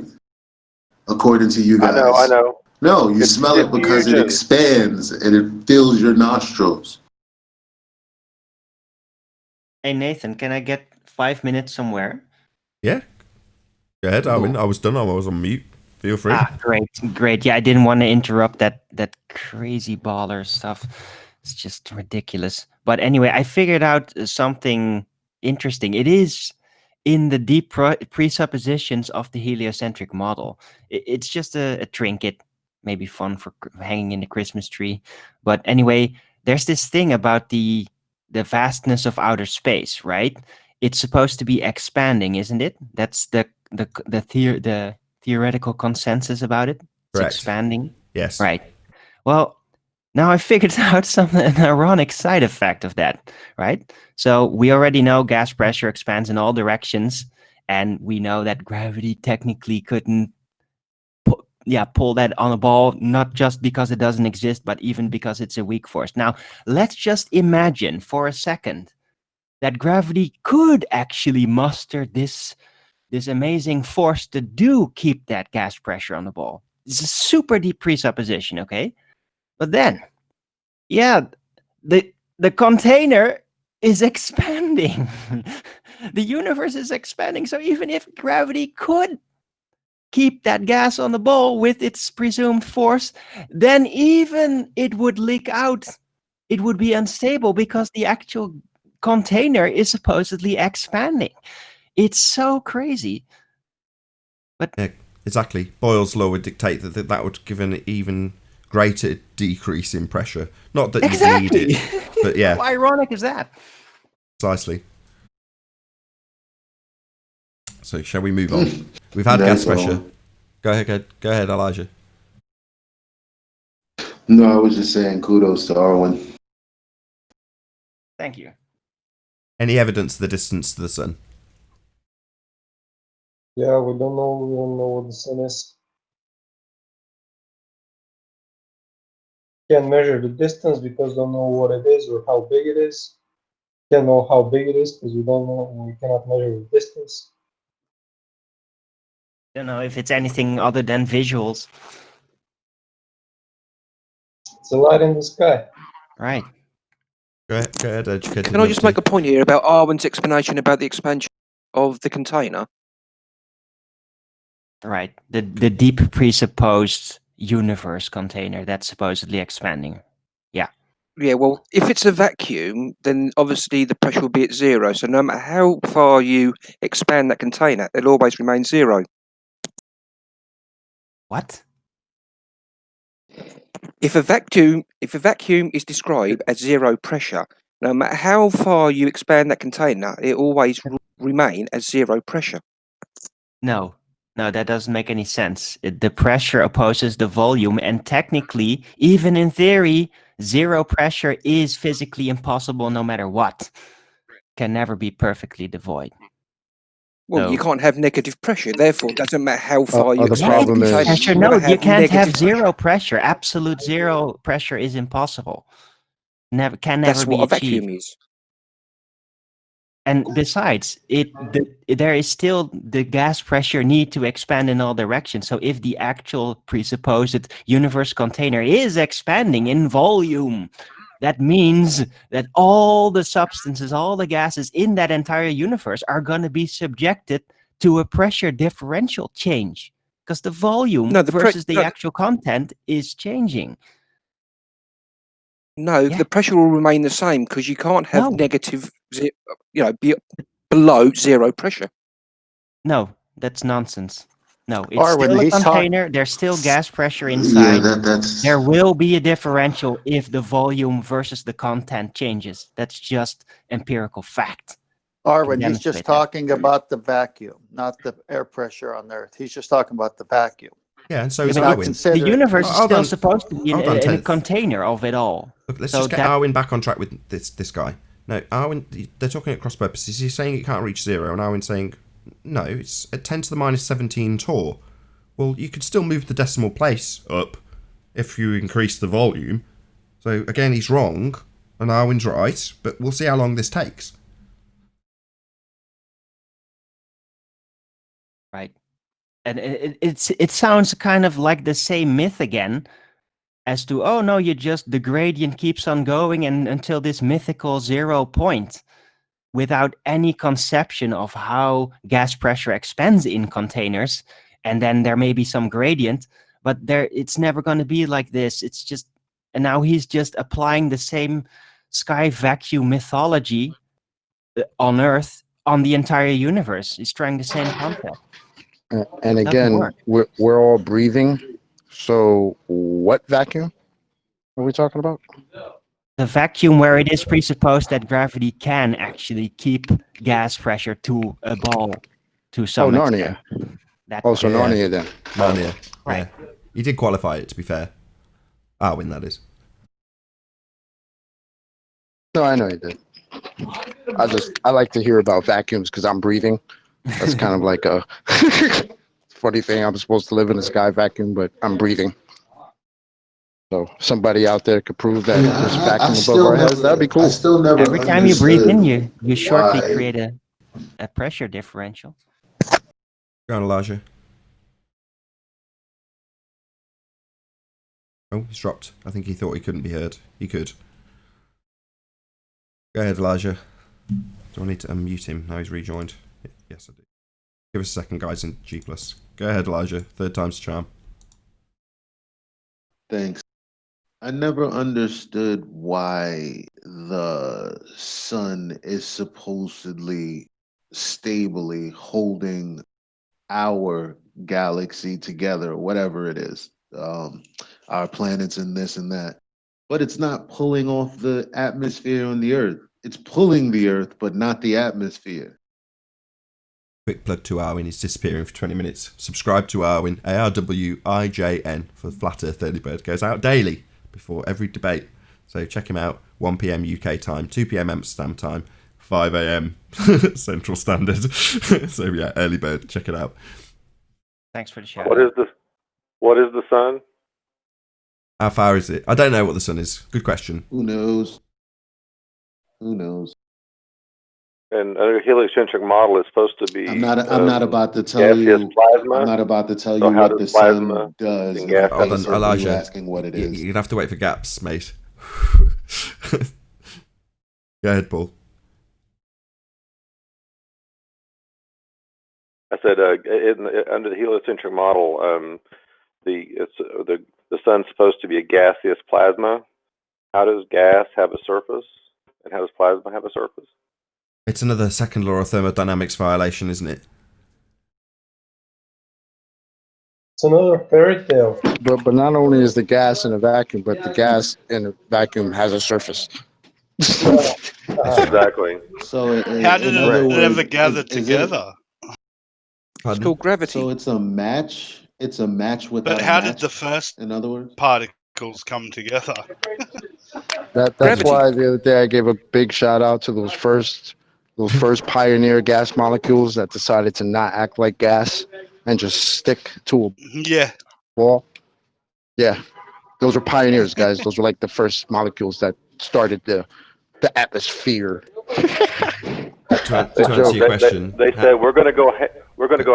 According to you guys. I know. No, you smell it because it expands and it fills your nostrils. Hey Nathan, can I get 5 minutes somewhere? Yeah. Go ahead, Arwin. I was done. I was on mute. Feel free. Great. Yeah, I didn't want to interrupt that crazy baller stuff. It's just ridiculous. But anyway, I figured out something interesting. It is in the deep presuppositions of the heliocentric model. It's just a trinket, maybe fun for hanging in the Christmas tree. But anyway, there's this thing about the vastness of outer space, right? It's supposed to be expanding, isn't it? That's the theoretical consensus about it. It's Correct. expanding. Yes. Right. Well, now I figured out an ironic side effect of that, right? So we already know gas pressure expands in all directions, and we know that gravity technically couldn't pull that on a ball, not just because it doesn't exist, but even because it's a weak force. Now, let's just imagine for a second that gravity could actually muster this amazing force to keep that gas pressure on the ball. It's a super deep presupposition, okay? But then, yeah, the container is expanding. The universe is expanding. So even if gravity could keep that gas on the ball with its presumed force, then even it would leak out. It would be unstable because the actual container is supposedly expanding. It's so crazy. But yeah, exactly. Boyle's law would dictate that would give an even greater decrease in pressure. Not that you need it, but yeah. How ironic is that? Precisely. So shall we move on? We've had gas pressure. Go ahead, Elijah. No, I was just saying kudos to Arwen. Thank you. Any evidence of the distance to the sun? Yeah, we don't know what the sun is. Can't measure the distance because don't know what it is or how big it is. Can't know how big it is because we don't know. We cannot measure the distance. Don't know if it's anything other than visuals. It's a light in the sky. Right. Go ahead, educated. Can I just make a point here about Arwen's explanation about the expansion of the container? Right. The deep presupposed universe container that's supposedly expanding. Yeah. Yeah, well, if it's a vacuum, then obviously the pressure will be at zero. So no matter how far you expand that container, it'll always remain zero. What? If a vacuum is described as zero pressure, no matter how far you expand that container, it always remain as zero pressure. No, that doesn't make any sense. The pressure opposes the volume, and technically, even in theory, zero pressure is physically impossible no matter what. Can never be perfectly devoid. Well, you can't have negative pressure. Therefore, it doesn't matter how far you expand the container. Pressure. No, you can't have zero pressure. Absolute zero pressure is impossible. Can never That's be what a achieved. vacuum is. And besides, there is still the gas pressure need to expand in all directions. So if the actual presupposed universe container is expanding in volume, that means that all the substances, all the gases in that entire universe are going to be subjected to a pressure differential change because the volume versus the actual content is changing. No, the pressure will remain the same because you can't have negative, below zero pressure. No, that's nonsense. No, it's Arwen, still a he's container. There's still gas pressure inside. Yeah, there will be a differential if the volume versus the content changes. That's just empirical fact. Arwen, he's just talking about the vacuum, not the air pressure on Earth. He's just talking about the vacuum. Yeah, and so He's is not Arwen. considered- The universe is Hold still on. supposed to be in Hold on, a Tenth. container of it all. Look, let's So just get that- Arwen back on track with this guy. No, Arwen, they're talking at cross purposes. He's saying it can't reach zero, and Arwen's saying, no, it's at 10 to the minus 17 torr. Well, you could still move the decimal place up if you increase the volume. So, again, he's wrong, and Arwen's right, but we'll see how long this takes. Right. And it sounds kind of like the same myth again as to, oh no, the gradient keeps on going and until this mythical 0 point. without any conception of how gas pressure expands in containers, and then there may be some gradient, but it's never going to be like this. It's just, and now he's just applying the same sky vacuum mythology on Earth on the entire universe. He's trying the same concept. And Doesn't again, work. we're all breathing. So what vacuum are we talking about? The vacuum where it is presupposed that gravity can actually keep gas pressure to a ball to some extent. Narnia. That Oh, so Yeah. Narnia then. Narnia. Right. Yeah. He did qualify it, to be fair. Arwin, that is. No, I know you did. I like to hear about vacuums because I'm breathing. That's kind of like a funny thing. I'm supposed to live in a sky vacuum, but I'm breathing. So somebody out there could prove that there's I vacuum above still our heads. That'd be never, I cool. still never Every time you breathe in, understood you shortly why. create a pressure differential. Go on, Elijah. Oh, he's dropped. I think he thought he couldn't be heard. He could. Go ahead, Elijah. Do I need to unmute him? Now he's rejoined. Yes, I do. Give us a second, guys, in G+. Go ahead, Elijah. Third time's the charm. Thanks. I never understood why the sun is supposedly stably holding our galaxy together, whatever it is, our planets and this and that. But it's not pulling off the atmosphere on the Earth. It's pulling the Earth, but not the atmosphere. Quick plug to Arwin. He's disappearing for 20 minutes. Subscribe to Arwin, ARWIJN, for Flat Earth Early Bird. Goes out daily before every debate. So check him out. 1 p.m. UK time, 2 p.m. Amsterdam time, 5 a.m. Central Standard. So yeah, Early Bird. Check it out. Thanks for the shout. What is the sun? How far is it? I don't know what the sun is. Good question. Who knows? Who knows? And a heliocentric model is supposed to be. I'm not about to tell gaseous you. plasma. I'm not about to tell So you how what does the plasma sun does. and If gas- Hold on, circle Elijah. you asking what it is. You'd have to wait for gaps, mate. Go ahead, Paul. I said under the heliocentric model, the sun's supposed to be a gaseous plasma. How does gas have a surface, and how does plasma have a surface? It's another second law of thermodynamics violation, isn't it? It's another fairy tale. But not only is the gas in a vacuum, but the gas in a vacuum has a surface. Exactly. So How did in other it words, ever gather is it- together? It's Pardon? called gravity. So it's a match. It's a match without But how a match. did the first In other words, particles come together? That's Gravity. why the other day I gave a big shout out to those first pioneer gas molecules that decided to not act like gas and just stick to a Yeah. wall. Yeah, those are pioneers, guys. Those were like the first molecules that started the atmosphere. To answer your question, They said we're going to go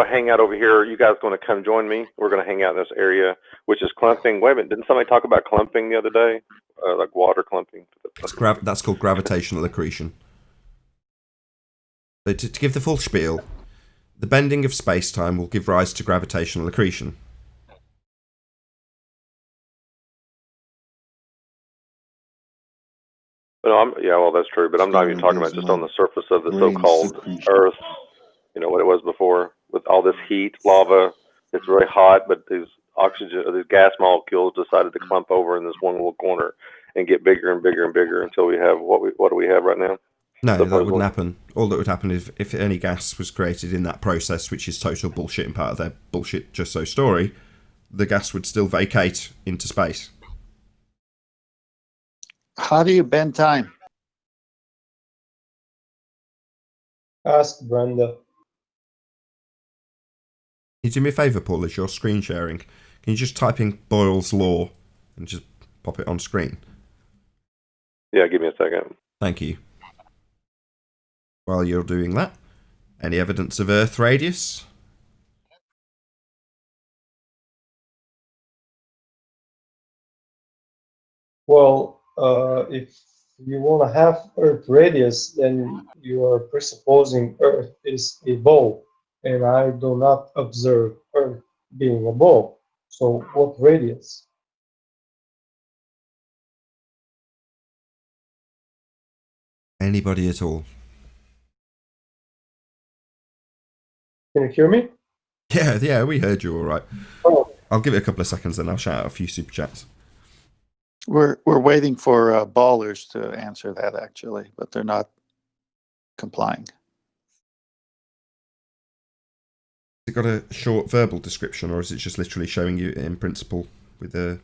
hang out over here. You guys going to come join me? We're going to hang out in this area, which is clumping. Wait a minute, didn't somebody talk about clumping the other day? Like water clumping. that's called gravitational accretion. So to give the full spiel, the bending of space-time will give rise to gravitational accretion. No, well, that's true, but I'm not even talking about just on the surface of the so-called Earth. You know what it was before, with all this heat, lava. It's really hot, but these gas molecules decided to clump over in this one little corner and get bigger and bigger and bigger until we have what do we have right now? No, that Supposedly. wouldn't happen. All that would happen is if any gas was created in that process, which is total bullshit and part of their bullshit just so story, the gas would still vacate into space. How do you bend time? Ask Brenda. Can you do me a favour, Paul, as you're screen sharing? Can you just type in Boyle's Law and just pop it on screen? Yeah, give me a second. Thank you. While you're doing that, any evidence of Earth radius? Well, if If you want to have Earth radius, then you are presupposing Earth is a ball, and I do not observe Earth being a ball. So what radius? Anybody at all? Can you hear me? Yeah, we heard you all right. Oh, I'll give it a couple of seconds, then I'll shout out a few super chats. We're waiting for ballers to answer that actually, but they're not complying. Has it got a short verbal description, or is it just literally showing you in principle with a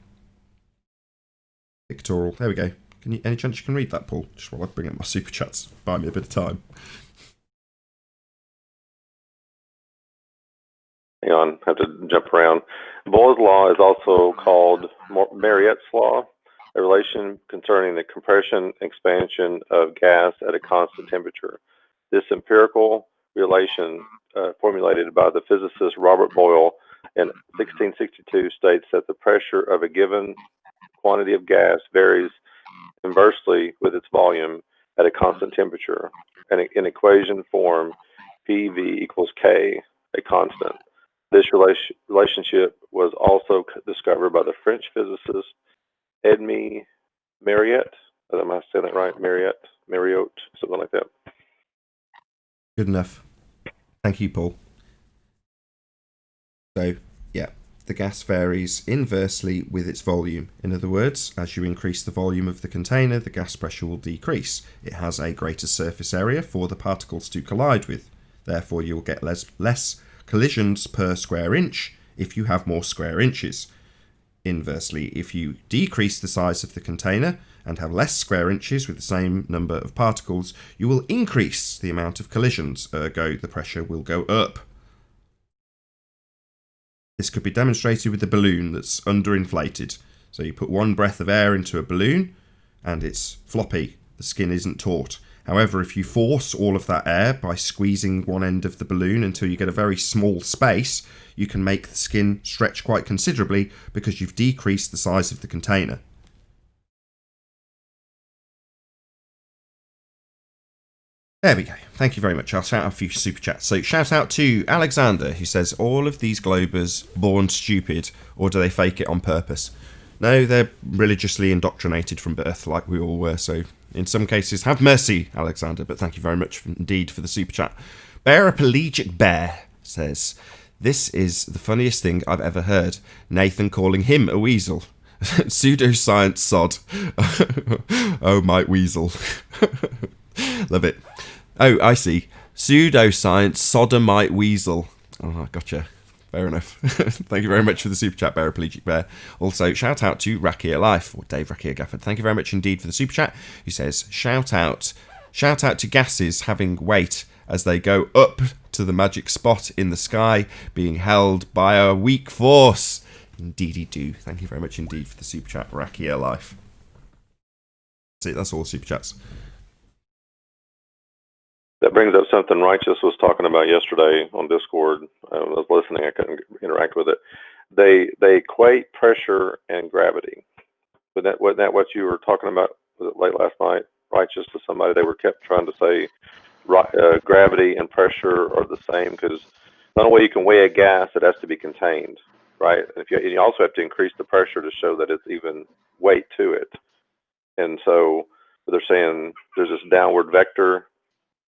pictorial? There we go. Any chance you can read that, Paul? Just while I bring up my super chats. Buy me a bit of time. Hang on, I have to jump around. Boyle's law is also called Mariott's law, a relation concerning the compression and expansion of gas at a constant temperature. This empirical relation, formulated by the physicist Robert Boyle in 1662, states that the pressure of a given quantity of gas varies inversely with its volume at a constant temperature, and in equation form, PV equals K, a constant. This relationship was also discovered by the French physicist Edmé Mariotte. Am I saying that right? Mariotte, something like that. Good enough. Thank you, Paul. So, yeah, the gas varies inversely with its volume. In other words, as you increase the volume of the container, the gas pressure will decrease. It has a greater surface area for the particles to collide with. Therefore, you'll get less collisions per square inch if you have more square inches. Inversely, if you decrease the size of the container and have less square inches with the same number of particles, you will increase the amount of collisions, ergo the pressure will go up. This could be demonstrated with a balloon that's underinflated. So you put one breath of air into a balloon and it's floppy, the skin isn't taut. However, if you force all of that air by squeezing one end of the balloon until you get a very small space, you can make the skin stretch quite considerably because you've decreased the size of the container. There we go. Thank you very much. I'll shout out a few super chats. So shout out to Alexander, who says, all of these globers born stupid, or do they fake it on purpose? No, they're religiously indoctrinated from birth, like we all were, so in some cases, have mercy, Alexander, but thank you very much indeed for the super chat. Paraplegic Bear says, this is the funniest thing I've ever heard. Nathan calling him a weasel. Pseudoscience sod. Oh, my weasel. Love it. Oh, I see. Pseudoscience sodomite weasel. Oh, I gotcha. Fair enough. Thank you very much for the super chat, Paraplegic Bear. Also, shout out to Rakia Life, or Dave Rakia Gafford. Thank you very much indeed for the super chat. Who says, shout out to gases having weight as they go up to the magic spot in the sky, being held by a weak force. Indeedy do. Thank you very much indeed for the super chat, Rakia Life. That's it. That's all the super chats. That brings up something Righteous was talking about yesterday on Discord. I was listening, I couldn't interact with it. They equate pressure and gravity. Wasn't that what you were talking about? Was it late last night? Righteous to somebody, they were kept trying to say gravity and pressure are the same, because the only way you can weigh a gas, it has to be contained, right? And you also have to increase the pressure to show that it's even weight to it. And so they're saying there's this downward vector.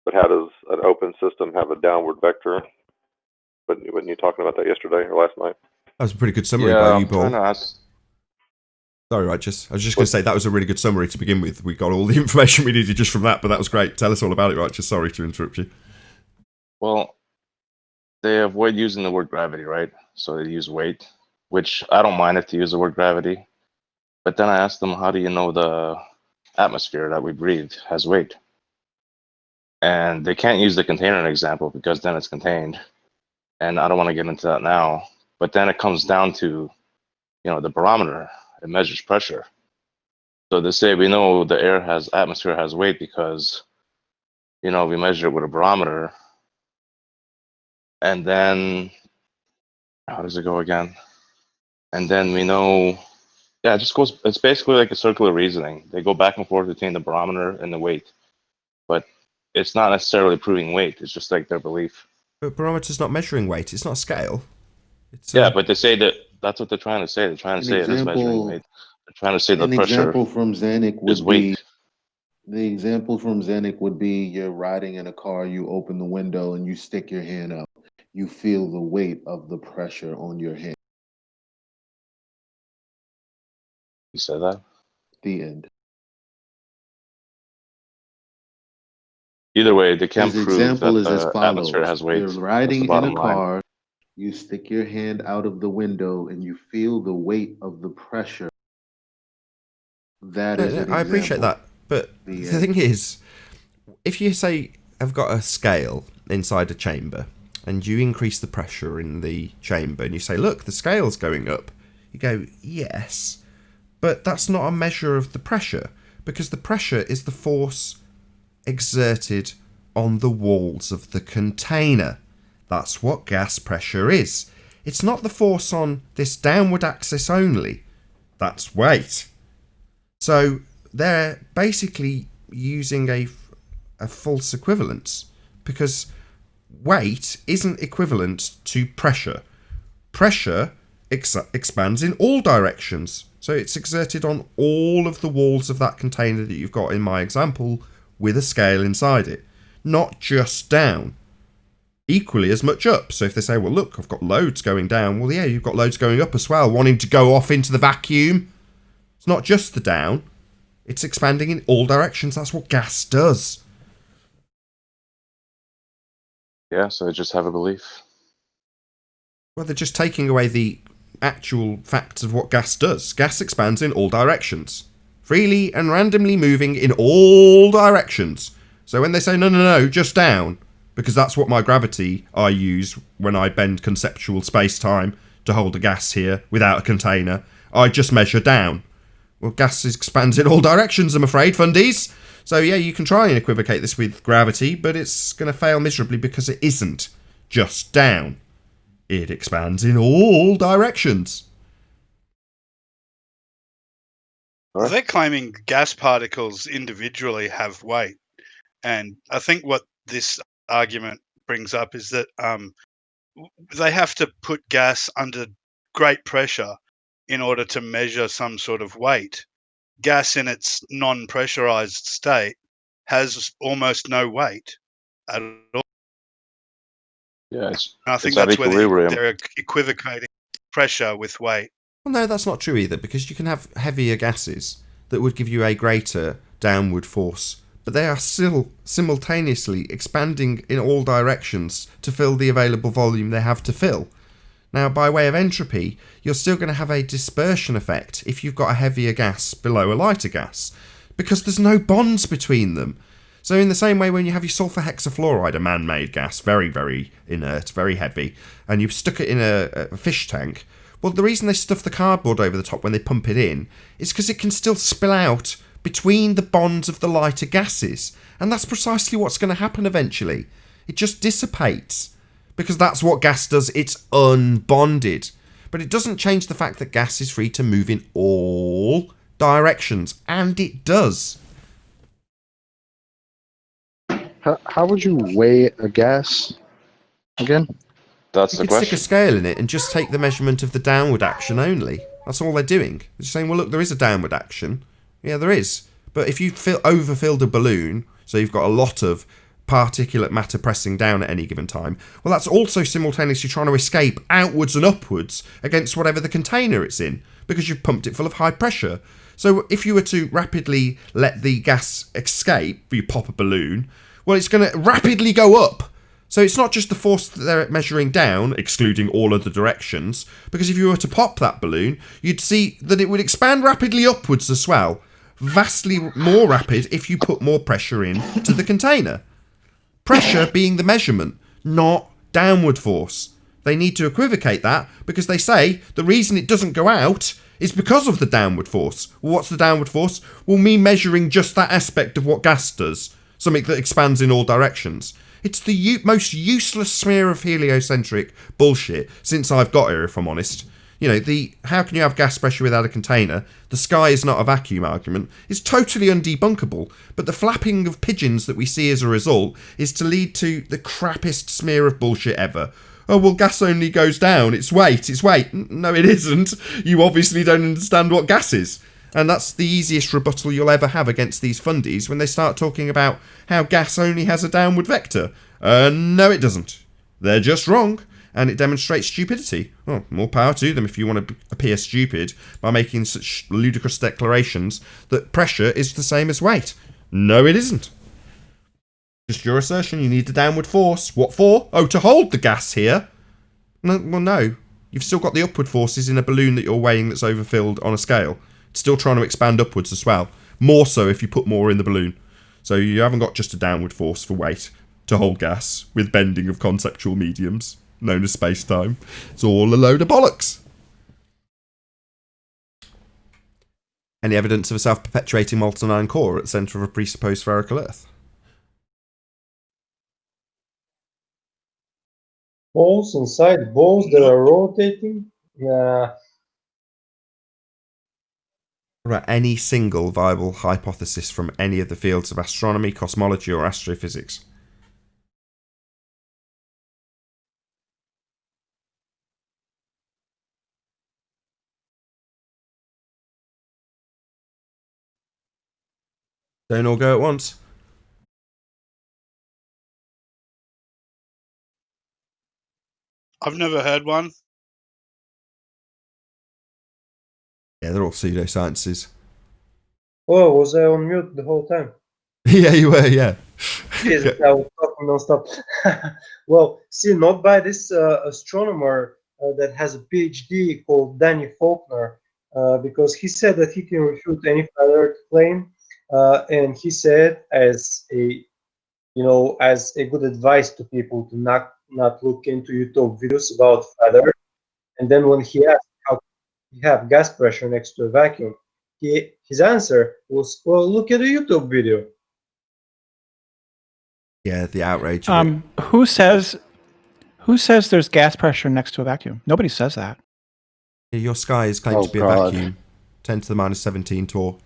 But how does an open system have a downward vector? Wasn't you talking about that yesterday or last night? That was a pretty good summary by you, Paul. Trying to ask. Sorry, Righteous. I was just going to say that was a really good summary to begin with. We got all the information we needed just from that, but that was great. Tell us all about it, Righteous. Sorry to interrupt you. Well, they avoid using the word gravity, right? So they use weight, which I don't mind if they use the word gravity. But then I asked them, how do you know the atmosphere that we breathe has weight? And they can't use the container example because then it's contained. And I don't want to get into that now. But then it comes down to, the barometer. It measures pressure. So they say we know the atmosphere has weight because, we measure it with a barometer. And then, how does it go again? And then we know Yeah, it just goes. It's basically like a circular reasoning. They go back and forth between the barometer and the weight, but it's not necessarily proving weight. It's just like their belief. But barometer's not measuring weight. It's not a scale. It's Yeah, but they say that that's what they're trying to say. They're trying to An say it is measuring example, weight. They're trying to say the an pressure example from Zanuck is would weight. be the example from Zanuck would be you're riding in a car, you open the window and you stick your hand out. You feel the weight of the pressure on your hand. You said that? The end. Either way, they can't His prove example that is as the atmosphere follows. has weight. You're That's the riding in a bottom line. car, you stick your hand out of the window and you feel the weight of the pressure. That is an I appreciate example. that, but the thing is, if you say I've got a scale inside a chamber and you increase the pressure in the chamber and you say, look, the scale's going up, you go, yes, but that's not a measure of the pressure, because the pressure is the force exerted on the walls of the container. That's what gas pressure is. It's not the force on this downward axis only. That's weight. So they're basically using a false equivalence, because weight isn't equivalent to pressure. Pressure expands in all directions. So it's exerted on all of the walls of that container that you've got in my example with a scale inside it. Not just down. Equally as much up. So if they say, well, look, I've got loads going down. Well, yeah, you've got loads going up as well, wanting to go off into the vacuum. It's not just the down. It's expanding in all directions. That's what gas does. Yeah, so they just have a belief. Well, they're just taking away the actual facts of what gas does. Gas expands in all directions. Freely and randomly moving in all directions. So when they say, no, just down, because that's what my gravity I use when I bend conceptual space-time to hold a gas here without a container, I just measure down. Well, gas expands in all directions, I'm afraid, fundies. So yeah, you can try and equivocate this with gravity, but it's going to fail miserably because it isn't just down. It expands in all directions. They're claiming gas particles individually have weight. And I think what this argument brings up is that they have to put gas under great pressure in order to measure some sort of weight. Gas in its non-pressurized state has almost no weight at all. Yeah, And I think it's at that's where equilibrium. they're equivocating pressure with weight. Well, no, that's not true either, because you can have heavier gases that would give you a greater downward force, but they are still simultaneously expanding in all directions to fill the available volume they have to fill. Now, by way of entropy, you're still going to have a dispersion effect if you've got a heavier gas below a lighter gas, because there's no bonds between them. So in the same way, when you have your sulfur hexafluoride, a man-made gas, very, very inert, very heavy, and you've stuck it in a fish tank, well, the reason they stuff the cardboard over the top when they pump it in is because it can still spill out between the bonds of the lighter gases. And that's precisely what's going to happen eventually. It just dissipates. Because that's what gas does, it's unbonded. But it doesn't change the fact that gas is free to move in all directions. And it does. How would you weigh a gas again? That's You the could stick a question. scale in it and just take the measurement of the downward action only. That's all they're doing. They're just saying, well, look, there is a downward action. Yeah, there is. But if you overfilled a balloon, so you've got a lot of particulate matter pressing down at any given time, well, that's also simultaneously trying to escape outwards and upwards against whatever the container it's in, because you've pumped it full of high pressure. So if you were to rapidly let the gas escape, you pop a balloon, well, it's going to rapidly go up. So it's not just the force that they're measuring down, excluding all other directions, because if you were to pop that balloon, you'd see that it would expand rapidly upwards as well. Vastly more rapid if you put more pressure in to the container. Pressure being the measurement, not downward force. They need to equivocate that because they say the reason it doesn't go out is because of the downward force. Well, what's the downward force? Well, me measuring just that aspect of what gas does. Something that expands in all directions. It's the most useless smear of heliocentric bullshit since I've got here, if I'm honest. You know, the how can you have gas pressure without a container? The sky is not a vacuum argument is totally undebunkable, but the flapping of pigeons that we see as a result is to lead to the crappiest smear of bullshit ever. Oh, well, gas only goes down. It's weight. It's weight. No, it isn't. You obviously don't understand what gas is. And that's the easiest rebuttal you'll ever have against these fundies when they start talking about how gas only has a downward vector. No, it doesn't. They're just wrong. And it demonstrates stupidity. Well, more power to them if you want to appear stupid by making such ludicrous declarations that pressure is the same as weight. No, it isn't. Just your assertion, you need a downward force. What for? Oh, to hold the gas here? No, well, no. You've still got the upward forces in a balloon that you're weighing that's overfilled on a scale. It's still trying to expand upwards as well. More so if you put more in the balloon. So you haven't got just a downward force for weight to hold gas with bending of conceptual mediums, known as space-time. It's all a load of bollocks. Any evidence of a self-perpetuating molten iron core at the centre of a presupposed spherical Earth? Balls inside balls that are rotating. Yeah. About any single viable hypothesis from any of the fields of astronomy, cosmology, or astrophysics? Don't all go at once. I've never heard one. Yeah, they're all pseudosciences. Oh, was I on mute the whole time? Yeah, you were, yeah. Yes, I was talking non-stop. Well, see, not by this astronomer that has a PhD called Danny Faulkner, because he said that he can refute any flat Earth claim, and he said as a good advice to people to not look into YouTube videos about flat Earth. And then when he asked how you have gas pressure next to a vacuum, his answer was, well, look at a YouTube video. Yeah, the outrage. Of it. Who says there's gas pressure next to a vacuum? Nobody says that. Yeah, your sky is claimed to be a vacuum. 10 to the minus 17 torr.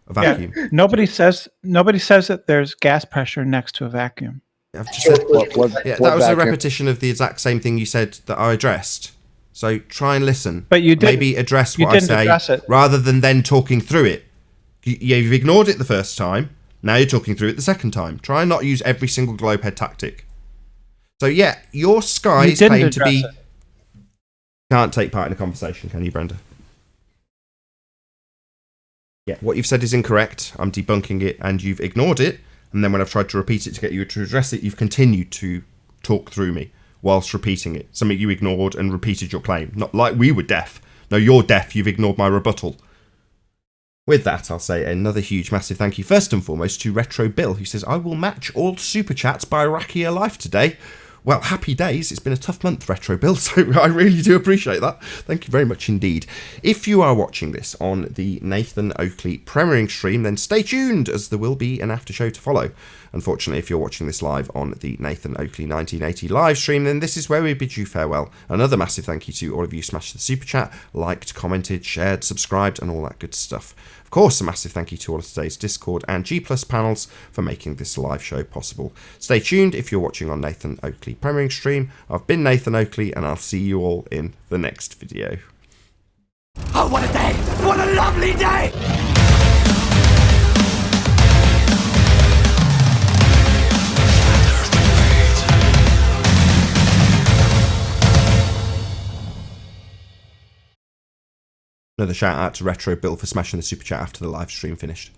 A vacuum. Yeah, nobody says that there's gas pressure next to a vacuum. I've just said, that was a vacuum? repetition of the exact same thing you said that I addressed. So try and listen. But you did maybe address what I say rather than then talking through it. You've ignored it the first time. Now you're talking through it the second time. Try and not use every single globehead tactic. So yeah, your sky is claimed to be. Can't take part in a conversation, can you, Brenda? Yeah, what you've said is incorrect. I'm debunking it, and you've ignored it. And then when I've tried to repeat it to get you to address it, you've continued to talk through me whilst repeating it. Something you ignored and repeated your claim. Not like we were deaf. No, you're deaf. You've ignored my rebuttal. With that, I'll say another huge, massive thank you, first and foremost, to Retro Bill, who says, I will match all super chats by Rakia Life today. Well, happy days. It's been a tough month, Retro Bill, so I really do appreciate that. Thank you very much indeed. If you are watching this on the Nathan Oakley premiering stream, then stay tuned, as there will be an after show to follow. Unfortunately, if you're watching this live on the Nathan Oakley 1980 live stream, then this is where we bid you farewell. Another massive thank you to all of you smashed the super chat, liked, commented, shared, subscribed, and all that good stuff. Of course, a massive thank you to all of today's Discord and G Plus panels for making this live show possible. Stay tuned if you're watching on Nathan Oakley premiering stream. I've been Nathan Oakley, and I'll see you all in the next video. Oh, what a day! What a lovely day! Another shout out to Retro Bill for smashing the super chat after the live stream finished.